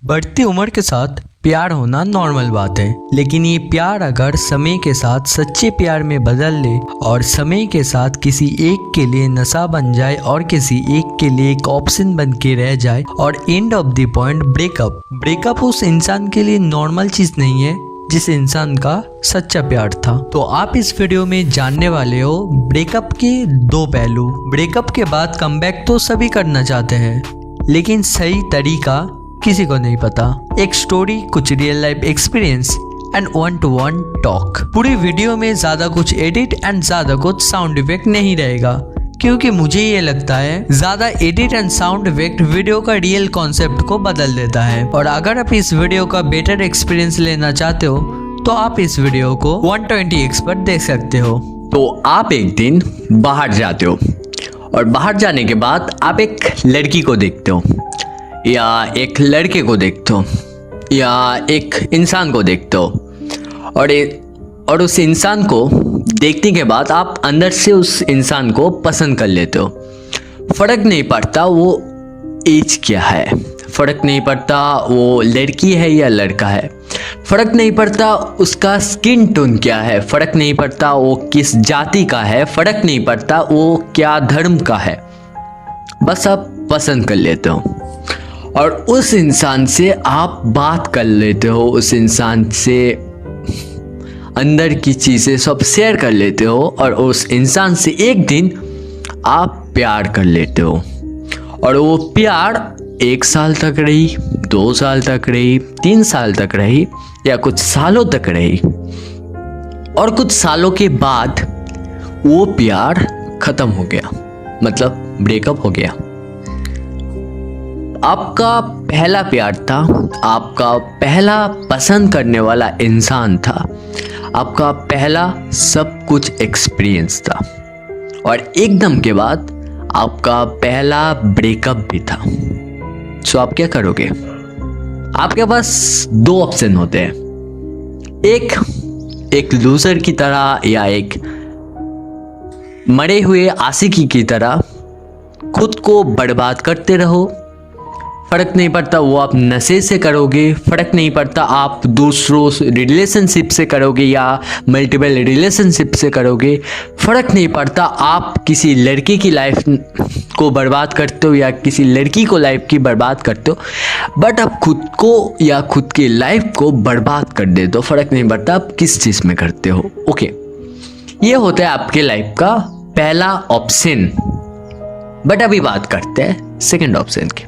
बढ़ती उम्र के साथ प्यार होना नॉर्मल बात है, लेकिन ये प्यार अगर समय के साथ सच्चे प्यार में बदल ले और समय के साथ किसी एक के लिए नशा बन जाए और किसी एक के लिए एक ऑप्शन बन के रह जाए और end of the point breakup उस इंसान के लिए नॉर्मल चीज नहीं है जिस इंसान का सच्चा प्यार था। तो आप इस वीडियो में जानने वाले हो ब्रेकअप के दो पहलू। ब्रेकअप के बाद कमबैक तो सभी करना चाहते हैं, लेकिन सही तरीका किसी को नहीं पता। एक स्टोरी, कुछ real life experience and 1-to-1 talk. पूरी वीडियो में ज्यादा कुछ एडिट एंड ज्यादा कुछ साउंड इफेक्ट नहीं रहेगा, क्योंकि मुझे ये लगता है ज्यादा edit and sound effect video का रियल कॉन्सेप्ट को बदल देता है। और अगर आप इस वीडियो का बेटर एक्सपीरियंस लेना चाहते हो तो आप इस वीडियो को 120x पर देख सकते हो। तो आप एक दिन बाहर जाते हो और बाहर जाने के बाद आप एक लड़की को देखते हो या एक लड़के को देखते हो या एक इंसान को देखते हो और उस इंसान को देखने के बाद आप अंदर से उस इंसान को पसंद कर लेते हो। फर्क नहीं पड़ता वो एज क्या है, फर्क नहीं पड़ता वो लड़की है या लड़का है, फर्क नहीं पड़ता उसका स्किन टोन क्या है, फर्क नहीं पड़ता वो किस जाति का है, फर्क नहीं पड़ता वो क्या धर्म का है, बस आप पसंद कर लेते हो और उस इंसान से आप बात कर लेते हो, उस इंसान से अंदर की चीज़ें सब शेयर कर लेते हो और उस इंसान से एक दिन आप प्यार कर लेते हो। और वो प्यार 1 साल तक रही, 2 साल तक रही, 3 साल तक रही या कुछ सालों तक रही। और कुछ सालों के बाद वो प्यार खत्म हो गया, मतलब ब्रेकअप हो गया। आपका पहला प्यार था, आपका पहला पसंद करने वाला इंसान था, आपका पहला सब कुछ एक्सपीरियंस था और एकदम के बाद आपका पहला ब्रेकअप भी था। सो आप क्या करोगे? आपके पास 2 ऑप्शन होते हैं, एक लूजर की तरह या एक मरे हुए आशिकी की तरह खुद को बर्बाद करते रहो। फर्क नहीं पड़ता वो आप नशे से करोगे, फर्क नहीं पड़ता आप दूसरों रिलेशनशिप से करोगे या मल्टीपल रिलेशनशिप से करोगे, फर्क नहीं पड़ता आप किसी लड़की की लाइफ को बर्बाद करते हो या किसी लड़की को लाइफ की बर्बाद करते हो, बट आप खुद को या खुद की लाइफ को बर्बाद कर देते हो। फर्क नहीं पड़ता आप किस चीज़ में करते हो। ओके, ये होता है आपके लाइफ का पहला ऑप्शन। बट अभी बात करते हैं सेकेंड ऑप्शन की,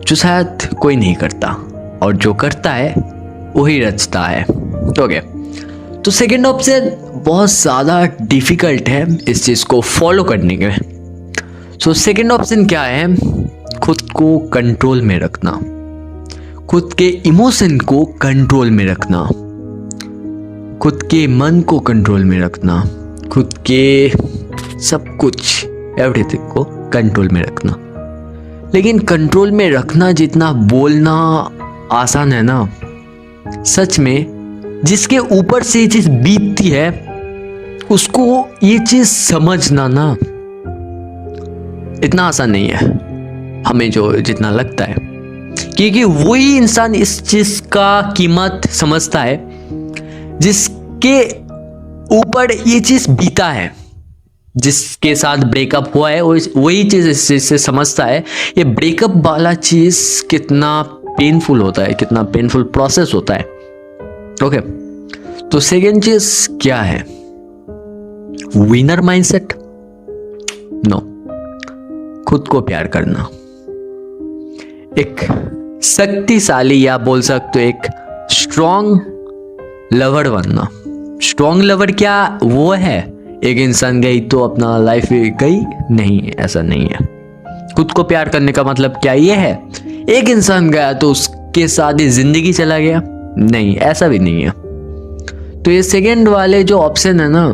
जो शायद कोई नहीं करता और जो करता है वही रचता है। ओके, तो सेकेंड ऑप्शन बहुत ज़्यादा डिफिकल्ट है इस चीज़ को फॉलो करने के। सो सेकेंड ऑप्शन क्या है? खुद को कंट्रोल में रखना, खुद के इमोशन को कंट्रोल में रखना, खुद के मन को कंट्रोल में रखना, खुद के सब कुछ एवरीथिंग को कंट्रोल में रखना। लेकिन कंट्रोल में रखना जितना बोलना आसान है ना, सच में जिसके ऊपर से ये चीज बीतती है उसको ये चीज समझना ना इतना आसान नहीं है हमें जो जितना लगता है, क्योंकि वही इंसान इस चीज का कीमत समझता है जिसके ऊपर ये चीज बीता है, जिसके साथ ब्रेकअप हुआ है वही चीज़ इस चीज़ से समझता है ये ब्रेकअप वाला चीज़ कितना पेनफुल होता है, कितना पेनफुल प्रोसेस होता है। ओके, तो सेकेंड चीज़ क्या है? Winner mindset? नो, खुद को प्यार करना, एक शक्तिशाली या बोल सकते हो एक स्ट्रॉन्ग लवर बनना। स्ट्रॉन्ग लवर क्या वो है एक इंसान गई तो अपना लाइफ गई? नहीं, ऐसा नहीं है। खुद को प्यार करने का मतलब क्या ये है एक इंसान गया तो उसके साथ ही जिंदगी चला गया? नहीं, ऐसा भी नहीं है। तो ये सेकंड वाले जो ऑप्शन है ना,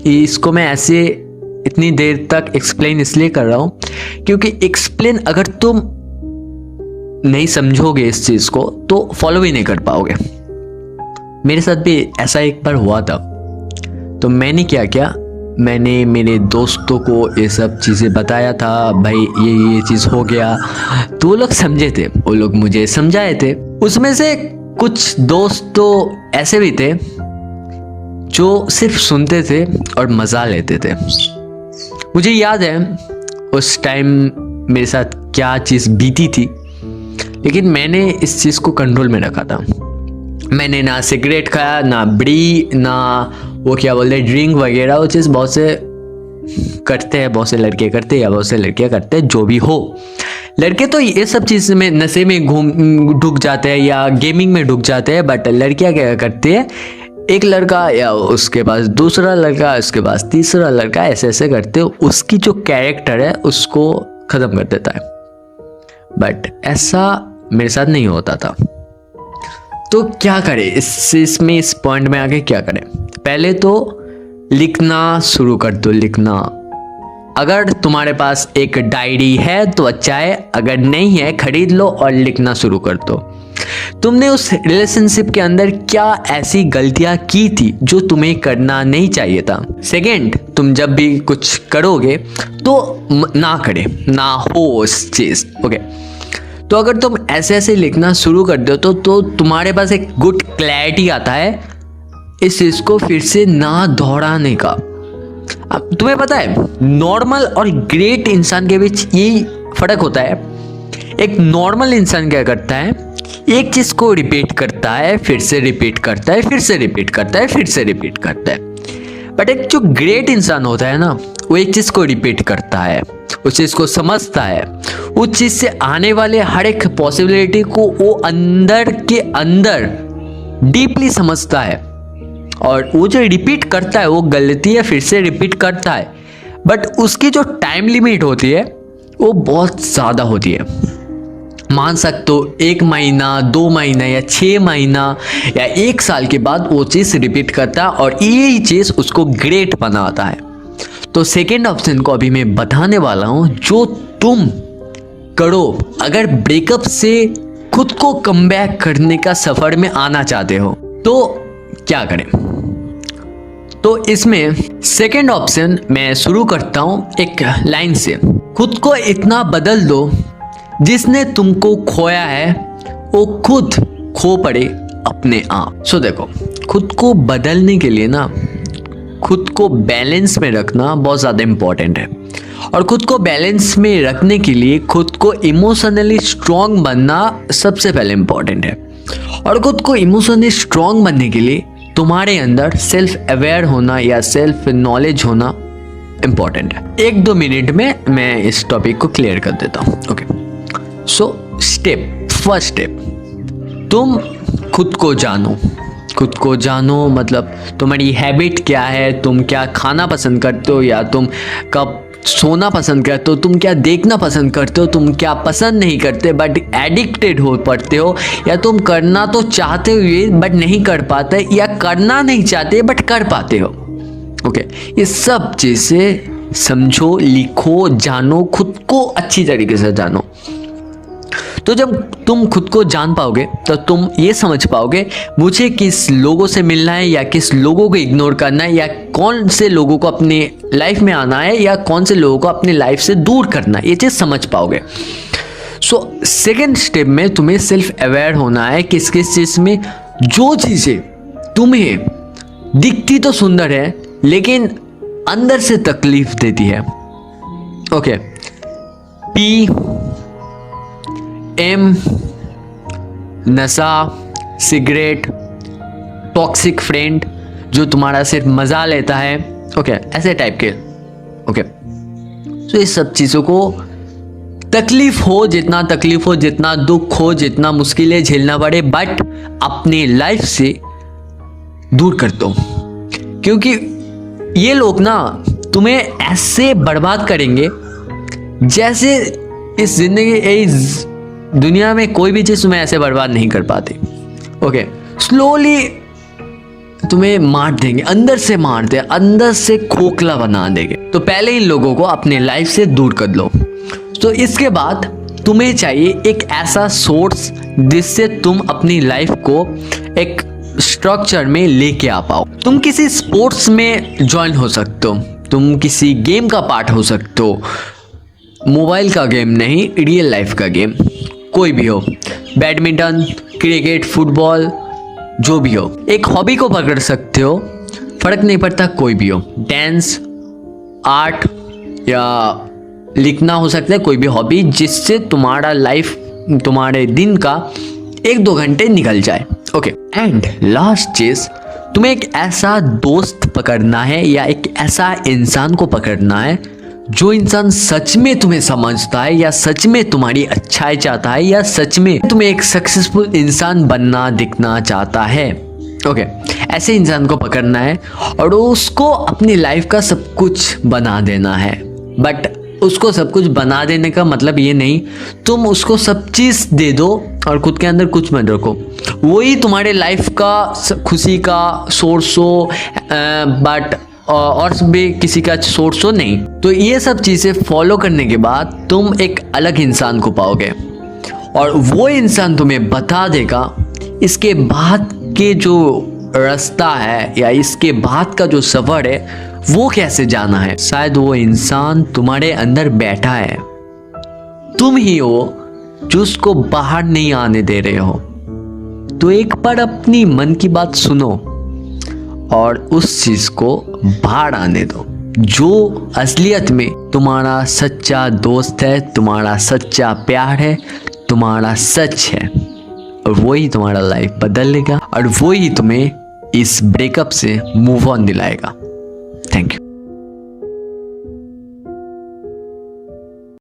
इसको मैं ऐसे इतनी देर तक एक्सप्लेन इसलिए कर रहा हूं क्योंकि एक्सप्लेन अगर तुम नहीं समझोगे इस चीज को तो फॉलो भी नहीं कर पाओगे। मेरे साथ भी ऐसा एक बार हुआ था। तो मैंने क्या किया, मैंने मेरे दोस्तों को ये सब चीज़ें बताया था, भाई ये चीज़ हो गया, तो वो लोग समझे थे, वो लोग मुझे समझाए थे। उसमें से कुछ दोस्त तो ऐसे भी थे जो सिर्फ सुनते थे और मज़ा लेते थे। मुझे याद है उस टाइम मेरे साथ क्या चीज़ बीती थी, लेकिन मैंने इस चीज़ को कंट्रोल में रखा था। मैंने ना सिगरेट खाया, ना बीड़ी, ना वो क्या बोलते हैं ड्रिंक वगैरह। वो चीज़ बहुत से करते हैं, बहुत से लड़के करते हैं या बहुत से लड़कियां करते हैं, जो भी हो। लड़के तो ये सब चीज़ में नशे में ढुक जाते हैं या गेमिंग में ढुक जाते हैं, बट लड़कियां क्या करती है, एक लड़का या उसके पास दूसरा लड़का, उसके पास तीसरा लड़का, ऐसे ऐसे करते हो उसकी जो कैरेक्टर है उसको ख़त्म कर देता है। बट ऐसा मेरे साथ नहीं होता था। तो क्या करें इसमें, इस पॉइंट में आके क्या करें? पहले तो लिखना शुरू कर दो। लिखना, अगर तुम्हारे पास एक डायरी है तो अच्छा है, अगर नहीं है खरीद लो और लिखना शुरू कर दो। तुमने उस रिलेशनशिप के अंदर क्या ऐसी गलतियां की थी जो तुम्हें करना नहीं चाहिए था। सेकंड, तुम जब भी कुछ करोगे तो ना करे, ना हो उस चीज। ओके, तो अगर तुम ऐसे ऐसे लिखना शुरू कर दो तो तुम्हारे पास एक गुड क्लैरिटी आता है इस चीज को फिर से ना दोहराने का। अब तुम्हें पता है नॉर्मल और ग्रेट इंसान के बीच यही फर्क होता है। एक नॉर्मल इंसान क्या करता है, एक चीज को रिपीट करता है, फिर से रिपीट करता है, फिर से रिपीट करता है, फिर से रिपीट करता है। बट एक जो ग्रेट इंसान होता है ना, वो एक चीज को रिपीट करता है, उस चीज को समझता है, उस चीज से आने वाले हर एक पॉसिबिलिटी को वो अंदर के अंदर डीपली समझता है। और वो जो रिपीट करता है वो गलती है, फिर से रिपीट करता है, बट उसकी जो टाइम लिमिट होती है वो बहुत ज़्यादा होती है। मान सकते हो 1 महीना, 2 महीना या 6 महीना या 1 साल के बाद वो चीज़ रिपीट करता है और यही चीज़ उसको ग्रेट बनाता है। तो सेकेंड ऑप्शन को अभी मैं बताने वाला हूँ, जो तुम करो अगर ब्रेकअप से खुद को कमबैक करने का सफर में आना चाहते हो तो क्या करें। तो इसमें सेकेंड ऑप्शन मैं शुरू करता हूं एक लाइन से, खुद को इतना बदल दो जिसने तुमको खोया है वो खुद खो पड़े अपने आप। सो देखो, खुद को बदलने के लिए ना खुद को बैलेंस में रखना बहुत ज़्यादा इम्पोर्टेंट है। और खुद को बैलेंस में रखने के लिए खुद को इमोशनली स्ट्रॉन्ग बनना सबसे पहले इम्पोर्टेंट है। और खुद को इमोशनली स्ट्रॉन्ग बनने के लिए तुम्हारे अंदर सेल्फ अवेयर होना या सेल्फ नॉलेज होना इम्पोर्टेंट है। 1-2 मिनट में मैं इस टॉपिक को क्लियर कर देता हूँ। ओके, सो फर्स्ट स्टेप, तुम खुद को जानो। खुद को जानो मतलब तुम्हारी हैबिट क्या है, तुम क्या खाना पसंद करते हो या तुम कब सोना पसंद करते हो, तुम क्या देखना पसंद करते हो, तुम क्या पसंद नहीं करते बट एडिक्टेड हो पड़ते हो, या तुम करना तो चाहते हुए बट नहीं कर पाते, या करना नहीं चाहते बट कर पाते हो। ओके, ये सब चीज़ें समझो, लिखो, जानो, खुद को अच्छी तरीके से जानो। तो जब तुम खुद को जान पाओगे तो तुम ये समझ पाओगे मुझे किस लोगों से मिलना है या किस लोगों को इग्नोर करना है, या कौन से लोगों को अपने लाइफ में आना है या कौन से लोगों को अपने लाइफ से दूर करना है, ये चीज़ समझ पाओगे। सो सेकेंड स्टेप में तुम्हें सेल्फ अवेयर होना है किस किस चीज़ में, जो चीज़ें तुम्हें दिखती तो सुंदर है लेकिन अंदर से तकलीफ देती है। ओके, PM, नशा, सिगरेट, टॉक्सिक फ्रेंड जो तुम्हारा सिर्फ मज़ा लेता है, ओके, ऐसे टाइप के। ओके, तो इस सब चीज़ों को तकलीफ हो, जितना दुख हो, जितना मुश्किलें झेलना पड़े, बट अपने लाइफ से दूर कर दो। क्योंकि ये लोग ना तुम्हें ऐसे बर्बाद करेंगे जैसे इस जिंदगी, इस दुनिया में कोई भी चीज़ तुम्हें ऐसे बर्बाद नहीं कर पाती। ओके, स्लोली तुम्हें मार देंगे, अंदर से मार दे, अंदर से खोखला बना देंगे। तो पहले इन लोगों को अपने लाइफ से दूर कर लो। तो इसके बाद तुम्हें चाहिए एक ऐसा सोर्स जिससे तुम अपनी लाइफ को एक स्ट्रक्चर में लेके आ पाओ। तुम किसी स्पोर्ट्स में ज्वाइन हो सकते हो, तुम किसी गेम का पार्ट हो सकते हो, मोबाइल का गेम नहीं, रियल लाइफ का गेम, कोई भी हो, बैडमिंटन, क्रिकेट, फुटबॉल, जो भी हो। एक हॉबी को पकड़ सकते हो, फर्क नहीं पड़ता कोई भी हो, डांस, आर्ट या लिखना हो सकता है, कोई भी हॉबी जिससे तुम्हारा लाइफ, तुम्हारे दिन का 1-2 घंटे निकल जाए। ओके, एंड लास्ट चीज, तुम्हें एक ऐसा दोस्त पकड़ना है या एक ऐसा इंसान को पकड़ना है जो इंसान सच में तुम्हें समझता है या सच में तुम्हारी अच्छाई चाहता है या सच में तुम्हें एक सक्सेसफुल इंसान बनना दिखना चाहता है। ओके, ऐसे इंसान को पकड़ना है और उसको अपनी लाइफ का सब कुछ बना देना है। बट उसको सब कुछ बना देने का मतलब ये नहीं तुम उसको सब चीज़ दे दो और खुद के अंदर कुछ मत रखो, वही तुम्हारे लाइफ का खुशी का सोर्स हो, बट और भी किसी का सोर्स हो नहीं। तो ये सब चीज़ें फॉलो करने के बाद तुम एक अलग इंसान को पाओगे और वो इंसान तुम्हें बता देगा इसके बाद के जो रास्ता है या इसके बाद का जो सफ़र है वो कैसे जाना है। शायद वो इंसान तुम्हारे अंदर बैठा है, तुम ही हो जो उसको बाहर नहीं आने दे रहे हो। तो एक बार अपनी मन की बात सुनो और उस चीज को बाहर आने दो जो असलियत में तुम्हारा सच्चा दोस्त है, तुम्हारा सच्चा प्यार है, तुम्हारा सच है, और वही तुम्हारा लाइफ बदल लेगा और वही तुम्हें इस ब्रेकअप से मूव ऑन दिलाएगा। Thank you.